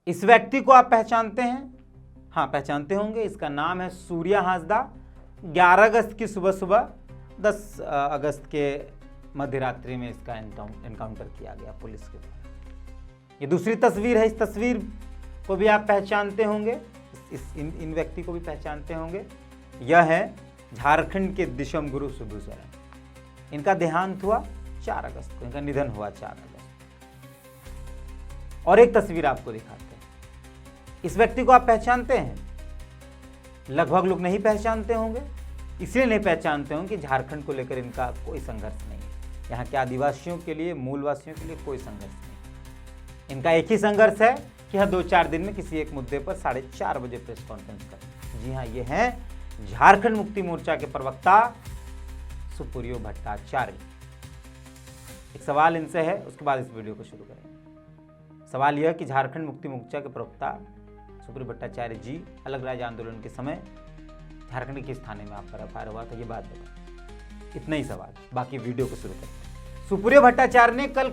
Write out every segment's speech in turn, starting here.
इस व्यक्ति को आप पहचानते हैं? हाँ, पहचानते होंगे। इसका नाम है सूर्या हांसदा। 11 अगस्त की सुबह सुबह 10 अगस्त के मध्य रात्रि में इसका एनकाउंटर किया गया पुलिस के द्वारा। ये दूसरी तस्वीर है। इस तस्वीर को भी आप पहचानते होंगे, इन व्यक्ति को भी पहचानते होंगे। यह है झारखंड के दिशम गुरु शिबू सोरेन। इनका देहांत हुआ 4 अगस्त को, इनका निधन हुआ 4 अगस्त। और एक तस्वीर आपको दिखाते हैं। इस व्यक्ति को आप पहचानते हैं? लगभग लोग नहीं पहचानते होंगे। इसलिए नहीं पहचानते होंगे कि झारखंड को लेकर इनका कोई संघर्ष नहीं है। यहाँ के आदिवासियों के लिए, मूलवासियों के लिए कोई संघर्ष नहीं। इनका एक ही संघर्ष है कि हर 2-4 दिन में किसी एक मुद्दे पर 4:30 बजे प्रेस कॉन्फ्रेंस करें। जी हाँ, ये हैं झारखंड मुक्ति मोर्चा के प्रवक्ता सुप्रियो भट्टाचार्य। एक सवाल इनसे है, उसके बाद इस वीडियो को शुरू करेंगे। सवाल यह कि झारखंड मुक्ति मोर्चा के प्रवक्ता सुप्रियो भट्टाचार्य जी, अलग राज्य आंदोलन के समय झारखंड के किस थाने में आपका एफआईआर हुआ था, ये बात बताओ। इतना ही सवाल, बाकी वीडियो को शुरू करते हैं। सुप्रियो भट्टाचार्य ने कल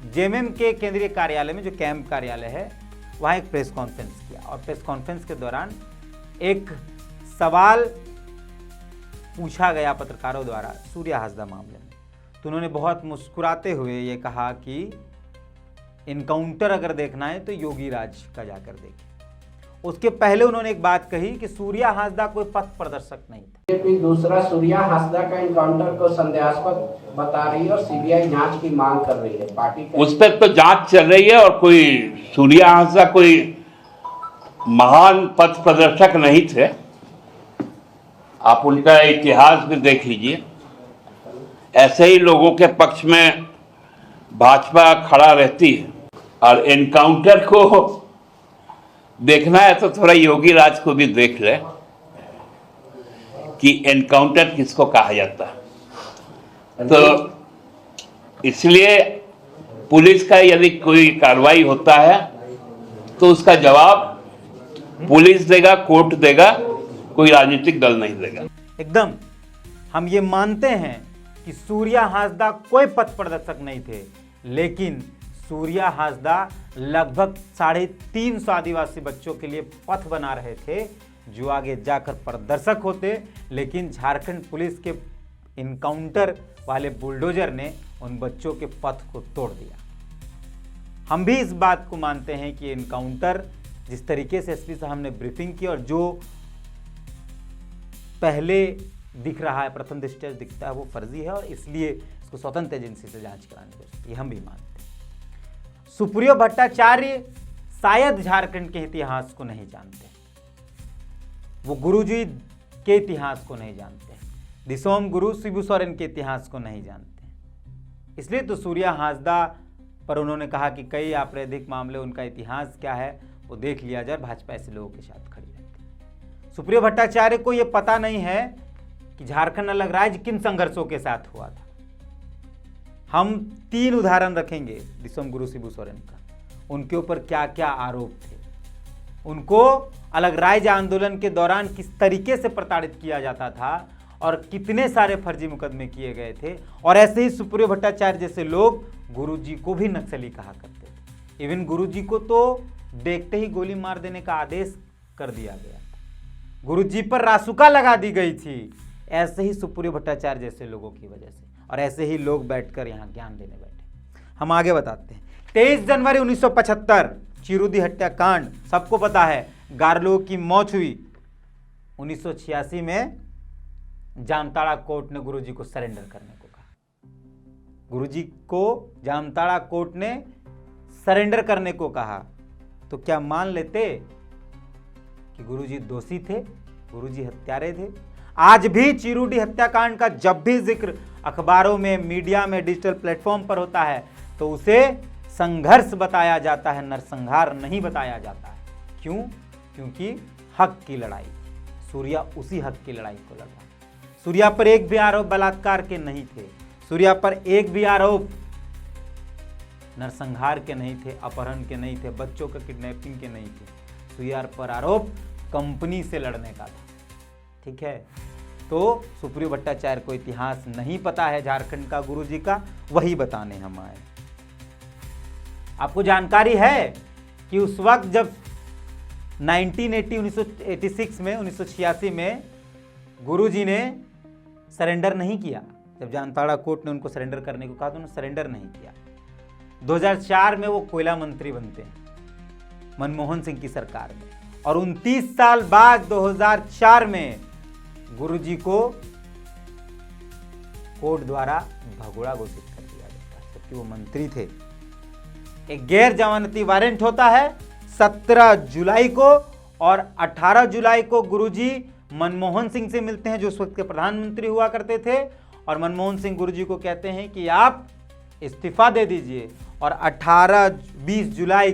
जेएमएम के केंद्रीय कार्यालय में, जो कैंप कार्यालय है, वहां एक प्रेस कॉन्फ्रेंस किया। और प्रेस कॉन्फ्रेंस के दौरान एक सवाल पूछा गया पत्रकारों द्वारा सूर्या हांसदा मामले में। तो उन्होंने बहुत मुस्कुराते हुए ये कहा कि इनकाउंटर अगर देखना है तो योगी राज का जाकर देखें। उसके पहले उन्होंने एक बात कही कि सूर्या हांसदा कोई पथ प्रदर्शक नहीं था। बीजेपी दूसरा सूर्या हांसदा का इनकाउंटर को संदेहास्पद बता रही है और सीबीआई जांच की मांग कर रही है। पार्टी उस पर तो जांच चल रही है और कोई सूर्या हांसदा कोई महान पथ प्रदर्शक नहीं थे। आप उनका इतिहास भी देख लीजिए। ऐसे ही लोगों के पक्ष में भाजपा खड़ा रहती है। और एनकाउंटर को देखना है तो थोड़ा योगी राज को भी देख ले कि एनकाउंटर किसको कहा जाता है। तो इसलिए पुलिस का यदि कोई कार्रवाई होता है तो उसका जवाब पुलिस देगा, कोर्ट देगा, कोई राजनीतिक दल नहीं देगा। एकदम हम ये मानते हैं कि सूर्या हांसदा कोई पथ प्रदर्शक नहीं थे, लेकिन सूर्या हांसदा लगभग 350 आदिवासी बच्चों के लिए पथ बना रहे थे, जो आगे जाकर प्रदर्शक होते। लेकिन झारखंड पुलिस के इनकाउंटर वाले बुलडोजर ने उन बच्चों के पथ को तोड़ दिया। हम भी इस बात को मानते हैं कि इनकाउंटर, जिस तरीके से एसपी साहब ने ब्रीफिंग की और जो पहले दिख रहा है, प्रथम दृष्टया दिखता है, वो फर्जी है और इसलिए इसको स्वतंत्र एजेंसी से जांच करानी चाहिए। ये हम भी मानते हैं। सुप्रियो भट्टाचार्य शायद झारखंड के इतिहास को नहीं जानते, वो गुरुजी के इतिहास को नहीं जानते, दिशोम गुरु शिबू सोरेन के इतिहास को नहीं जानते। इसलिए तो सूर्या हांसदा पर उन्होंने कहा कि कई आपराधिक मामले, उनका इतिहास क्या है वो देख लिया जाए। भाजपा ऐसे लोगों के साथ खड़ी रहती है। सुप्रियो भट्टाचार्य को यह पता नहीं है कि झारखंड अलग राज्य किन संघर्षों के साथ हुआ था। हम 3 उदाहरण रखेंगे दिशोम गुरु शिबू सोरेन का, उनके ऊपर क्या क्या आरोप थे, उनको अलग राज्य आंदोलन के दौरान किस तरीके से प्रताड़ित किया जाता था और कितने सारे फर्जी मुकदमे किए गए थे। और ऐसे ही सुप्रियो भट्टाचार्य जैसे लोग गुरुजी को भी नक्सली कहा करते थे। इवन गुरुजी को तो देखते ही गोली मार देने का आदेश कर दिया गया, गुरुजी पर रासुका लगा दी गई थी। ऐसे ही सुप्रियो भट्टाचार्य जैसे लोगों की वजह से, और ऐसे ही लोग बैठकर यहाँ ज्ञान देने बैठे। हम आगे बताते हैं। 23 जनवरी 1975 चिरुदी हत्याकांड, सबको पता है, गारलो की मौत हुई। 1986 में जामताड़ा कोर्ट ने गुरुजी को सरेंडर करने को कहा। गुरुजी को जामताड़ा कोर्ट ने सरेंडर करने को कहा, तो क्या मान लेते कि गुरुजी दोषी थे, गुरुजी हत्यारे थे? आज भी चिरुडी हत्याकांड का जब भी जिक्र अखबारों में, मीडिया में, डिजिटल प्लेटफॉर्म पर होता है तो उसे संघर्ष बताया जाता है, नरसंहार नहीं बताया जाता है। क्यों? क्योंकि हक की लड़ाई, सूर्या उसी हक की लड़ाई को लड़ा। सूर्या पर एक भी आरोप बलात्कार के नहीं थे, सूर्या पर एक भी आरोप नरसंहार के नहीं थे, अपहरण के नहीं थे, बच्चों का किडनैपिंग के नहीं थे। सूर्या पर आरोप कंपनी से लड़ने का था। ठीक है, तो सुप्रियो भट्टाचार्य को इतिहास नहीं पता है झारखंड का गुरुजी का, वही बताने हम आए। आपको जानकारी है कि उस वक्त जब 1986 में 1986 में गुरुजी ने सरेंडर नहीं किया, जब जामताड़ा कोर्ट ने उनको सरेंडर करने को कहा तो उन्होंने सरेंडर नहीं किया। 2004 में वो कोयला मंत्री बनते हैं मनमोहन सिंह की सरकार में, और 29 साल बाद 2004 में गुरुजी को कोर्ट द्वारा भगोड़ा घोषित कर दिया जाता है, जबकि वो मंत्री थे। एक गैर जमानती वारंट होता है 17 जुलाई को, और 18 जुलाई को गुरुजी मनमोहन सिंह से मिलते हैं जो उस वक्त के प्रधानमंत्री हुआ करते थे, और मनमोहन सिंह गुरुजी को कहते हैं कि आप इस्तीफा दे दीजिए। और 20 जुलाई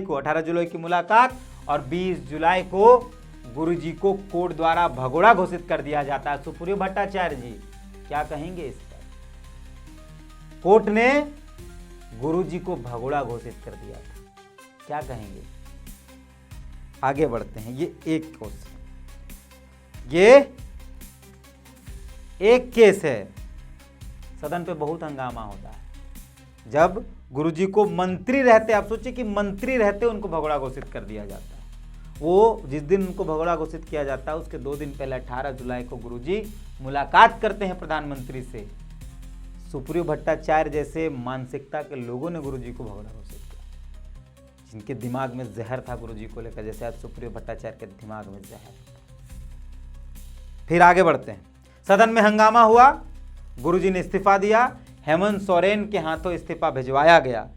की मुलाकात, और 20 जुलाई को गुरुजी को कोर्ट द्वारा भगोड़ा घोषित कर दिया जाता है। सुप्रियो भट्टाचार्य जी क्या कहेंगे इस पर? कोर्ट ने गुरुजी को भगोड़ा घोषित कर दिया था, क्या कहेंगे? आगे बढ़ते हैं। ये एक केस है। सदन पे बहुत हंगामा होता है जब गुरुजी को मंत्री रहते, आप सोचिए कि मंत्री रहते उनको भगोड़ा घोषित कर दिया जाता है। वो जिस दिन उनको भगोड़ा घोषित किया जाता है उसके 2 दिन पहले 18 जुलाई को गुरुजी मुलाकात करते हैं प्रधानमंत्री से। सुप्रियो भट्टाचार्य जैसे मानसिकता के लोगों ने गुरुजी को भगोड़ा घोषित किया, जिनके दिमाग में जहर था गुरुजी को लेकर, जैसे आज सुप्रियो भट्टाचार्य के दिमाग में जहर। फिर आगे बढ़ते हैं। सदन में हंगामा हुआ, गुरुजी ने इस्तीफा दिया, हेमंत सोरेन के हाथों इस्तीफा भिजवाया गया,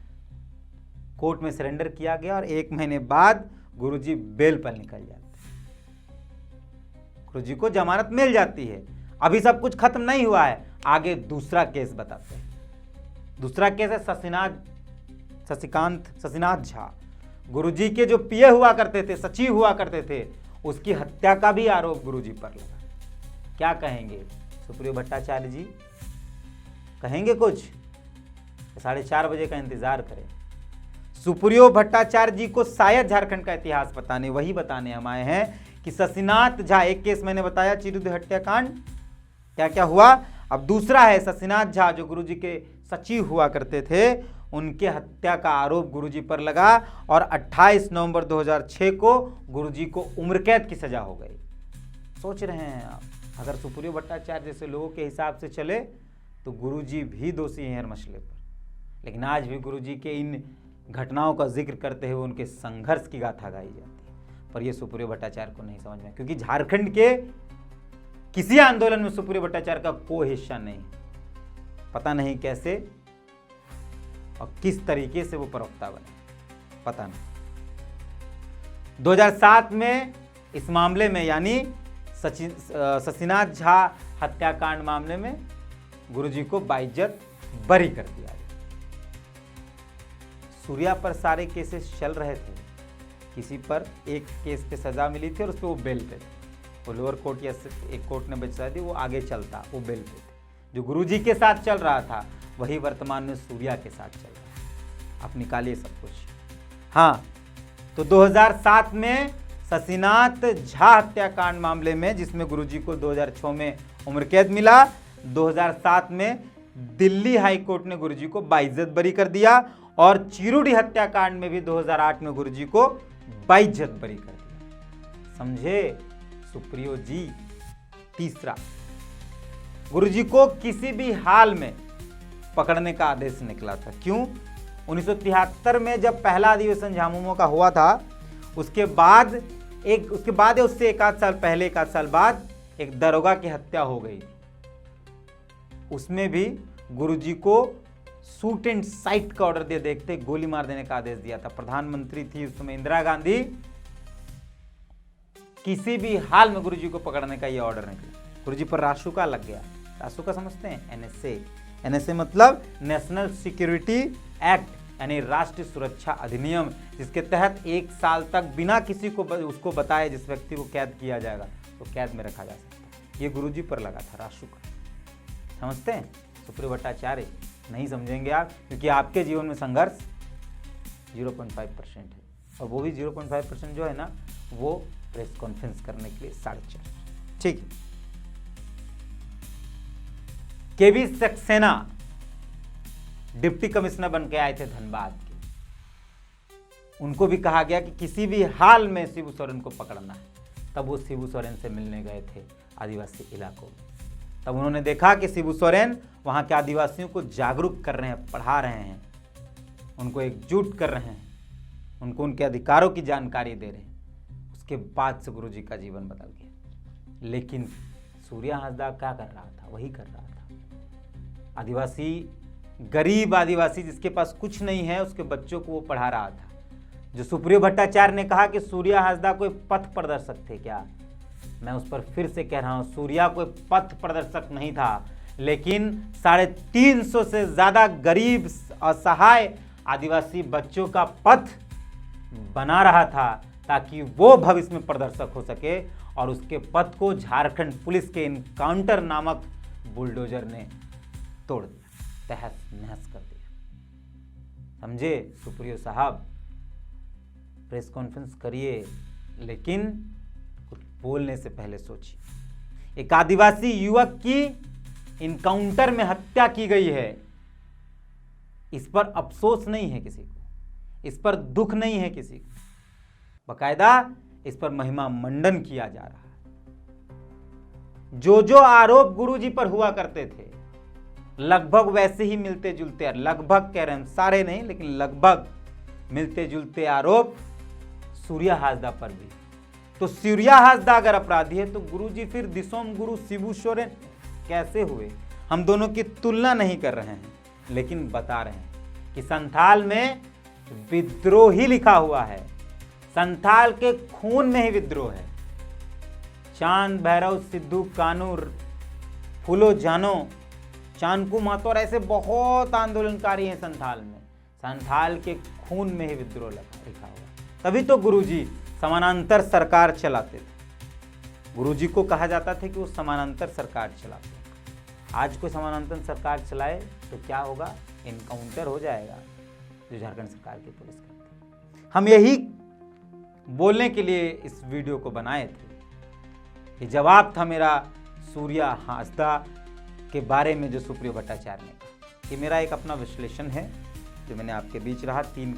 कोर्ट में सरेंडर किया गया, और 1 महीने बाद गुरुजी बेल पर निकल जाते हैं। गुरुजी को जमानत मिल जाती है। अभी सब कुछ खत्म नहीं हुआ है, आगे दूसरा केस बताते हैं। दूसरा केस है शशिनाथ झा। गुरुजी के जो पीए हुआ करते थे, सचिव हुआ करते थे, उसकी हत्या का भी आरोप गुरुजी पर लगा। क्या कहेंगे सुप्रियो भट्टाचार्य जी? कहेंगे कुछ? 4:30 बजे का इंतजार करें। सुप्रियो भट्टाचार्य जी को शायद झारखंड का इतिहास बताने हम आए हैं कि शशिनाथ झा, एक केस मैंने बताया चिरुद हत्याकांड, क्या क्या हुआ। अब दूसरा है शशिनाथ झा जो गुरुजी के सचिव हुआ करते थे, उनके हत्या का आरोप गुरुजी पर लगा, और 28 नवंबर 2006 को गुरुजी को उम्र कैद की सजा हो गई। सोच रहे हैं आप, अगर सुप्रियो भट्टाचार्य जैसे लोगों के हिसाब से चले तो गुरुजी भी दोषी हैं हर मसले पर। लेकिन आज भी गुरुजी के इन घटनाओं का जिक्र करते हुए उनके संघर्ष की गाथा गाई जाती है, पर यह सुप्रियो भट्टाचार्य को नहीं समझ में, क्योंकि झारखंड के किसी आंदोलन में सुप्रियो भट्टाचार्य का कोई हिस्सा नहीं। पता नहीं कैसे और किस तरीके से वो प्रवक्ता बने, पता नहीं। 2007 में इस मामले में, यानी शशिनाथ झा हत्याकांड मामले में गुरुजी को बाइज्जत बरी कर दिया गया। सूर्या पर सारे केसेस चल रहे थे, किसी पर एक केस पे सजा मिली थी और उस पर वो बेल पे थे। वो लोअर कोर्ट या एक कोर्ट ने बचा दी, वो आगे चलता, वो बेल पे थे। जो गुरुजी के साथ चल रहा था वही वर्तमान में सूर्या के साथ चल रहा है। आप निकालिए सब कुछ। हाँ, तो 2007 में शशिनाथ झा हत्याकांड मामले में, जिसमें गुरुजी को 2006 में उम्र कैद मिला, 2007 में दिल्ली हाई कोर्ट ने गुरुजी को बाइज्जत बरी कर दिया, और चिरुडी हत्याकांड में भी 2008 में गुरुजी को बाइज्जत बरी कर दिया। समझे सुप्रियो जी? तीसरा, गुरुजी को किसी भी हाल में पकड़ने का आदेश निकला था। क्यों? 1973 में जब पहला अधिवेशन झामुमो का हुआ था, उसके बाद उससे एक आध साल बाद एक दरोगा की हत्या हो गई। उसमें भी गुरुजी को शूट एंड साइट का ऑर्डर दे देखते गोली मार देने का आदेश दिया था। प्रधानमंत्री थी उस समय इंदिरा गांधी। किसी भी हाल में गुरुजी को पकड़ने का यह ऑर्डर निकला। गुरुजी पर रासुका लग गया। रासुका समझते हैं? एनएसए मतलब नेशनल सिक्योरिटी एक्ट, यानी राष्ट्रीय सुरक्षा अधिनियम, जिसके तहत 1 साल तक बिना किसी को उसको बताए जिस व्यक्ति को कैद किया जाएगा तो कैद में रखा जा सकता है। ये गुरुजी पर लगा था रासुका। समझते हैं? सुप्रियो भट्टाचार्य नहीं समझेंगे आप, क्योंकि आपके जीवन में संघर्ष 0.5% है, और वो भी 0.5% जो है ना, वो प्रेस कॉन्फ्रेंस करने के लिए 4.5। ठीक है। केवी सक्सेना डिप्टी कमिश्नर बन के आए थे धनबाद के। उनको भी कहा गया कि किसी भी हाल में शिबू सोरेन को पकड़ना है। तब वो शिबू सोरेन से मिलने गए थे आदिवासी इलाकों में। तब उन्होंने देखा कि शिबू सोरेन वहाँ के आदिवासियों को जागरूक कर रहे हैं, पढ़ा रहे हैं, उनको एकजुट कर रहे हैं, उनको उनके अधिकारों की जानकारी दे रहे हैं। उसके बाद से गुरुजी का जीवन बदल गया। लेकिन सूर्या हांसदा क्या कर रहा था? वही कर रहा था। आदिवासी, गरीब आदिवासी जिसके पास कुछ नहीं है, उसके बच्चों को वो पढ़ा रहा था। जो सुप्रियो भट्टाचार्य ने कहा कि सूर्या हांसदा कोई पथ प्रदर्शक थे क्या, मैं उस पर फिर से कह रहा हूं, सूर्या कोई पथ प्रदर्शक नहीं था, लेकिन 350 से ज्यादा गरीब असहाय आदिवासी बच्चों का पथ बना रहा था ताकि वो भविष्य में प्रदर्शक हो सके। और उसके पथ को झारखंड पुलिस के इनकाउंटर नामक बुलडोजर ने तोड़ दिया, तहस नहस कर दिया। समझे सुप्रियो साहब, प्रेस कॉन्फ्रेंस करिए, लेकिन कुछ बोलने से पहले सोचिए। एक आदिवासी युवक की इनकाउंटर में हत्या की गई है, इस पर अफसोस नहीं है किसी को, इस पर दुख नहीं है किसी को, बकायदा इस पर महिमा मंडन किया जा रहा है। जो आरोप गुरुजी पर हुआ करते थे, लगभग वैसे ही मिलते जुलते, लगभग कह रहे हैं, सारे नहीं लेकिन लगभग मिलते जुलते आरोप सूर्या हांसदा पर भी। तो सूर्या हांसदा अगर अपराधी है तो गुरुजी फिर दिसोम गुरु शिबू सोरेन कैसे हुए? हम दोनों की तुलना नहीं कर रहे हैं, लेकिन बता रहे हैं कि संथाल में विद्रोही लिखा हुआ है, संथाल के खून में ही विद्रोह है। चांद, भैरव, सिद्धू, कानूर, फूलो जानो, चांदकू महतो और ऐसे बहुत आंदोलनकारी हैं संथाल में। संथाल के खून में ही विद्रोह लिखा हुआ। तभी तो गुरुजी समानांतर सरकार चलाते थे। गुरुजी को कहा जाता था कि वो समानांतर सरकार चलाते हैं। आज कोई समानांतर सरकार चलाए तो क्या होगा? इनकाउंटर हो जाएगा, जो झारखंड सरकार की पुलिस करती है। हम यही बोलने के लिए इस वीडियो को बनाए थे। ये जवाब था मेरा सूर्या हांसदा के बारे में जो सुप्रियो भट्टाचार्य ने कहा। ये मेरा एक अपना विश्लेषण है जो मैंने आपके बीच रहा। 3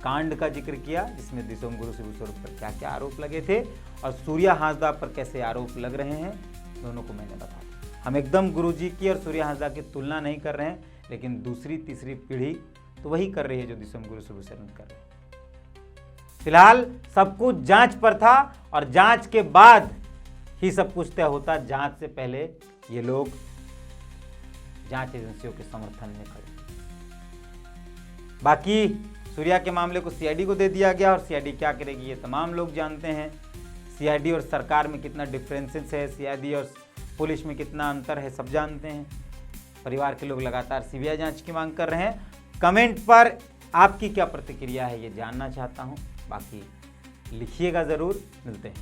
कांड का जिक्र किया जिसमें दिसोम गुरु शिबू सोरेन पर क्या क्या आरोप लगे थे और सूर्या हांसदा पर कैसे आरोप लग रहे हैं, दोनों को मैंने बताया। हम एकदम गुरुजी की और सूर्या हांसदा की तुलना नहीं कर रहे हैं, लेकिन दूसरी तीसरी पीढ़ी तो वही कर रही है जो दिसोम गुरु शिबू सोरेन कर रहे हैं। फिलहाल सब कुछ जांच पर था और जांच के बाद ही सब कुछ तय होता। जांच से पहले ये लोग जांच एजेंसियों के समर्थन में खड़े। बाकी सूर्या के मामले को सीआईडी को दे दिया गया और सीआईडी क्या करेगी ये तमाम लोग जानते हैं। सीआईडी और सरकार में कितना डिफरेंसेस है, सीआईडी और पुलिस में कितना अंतर है, सब जानते हैं। परिवार के लोग लगातार सीबीआई जांच की मांग कर रहे हैं। कमेंट पर आपकी क्या प्रतिक्रिया है ये जानना चाहता हूं। बाकी लिखिएगा ज़रूर। मिलते हैं।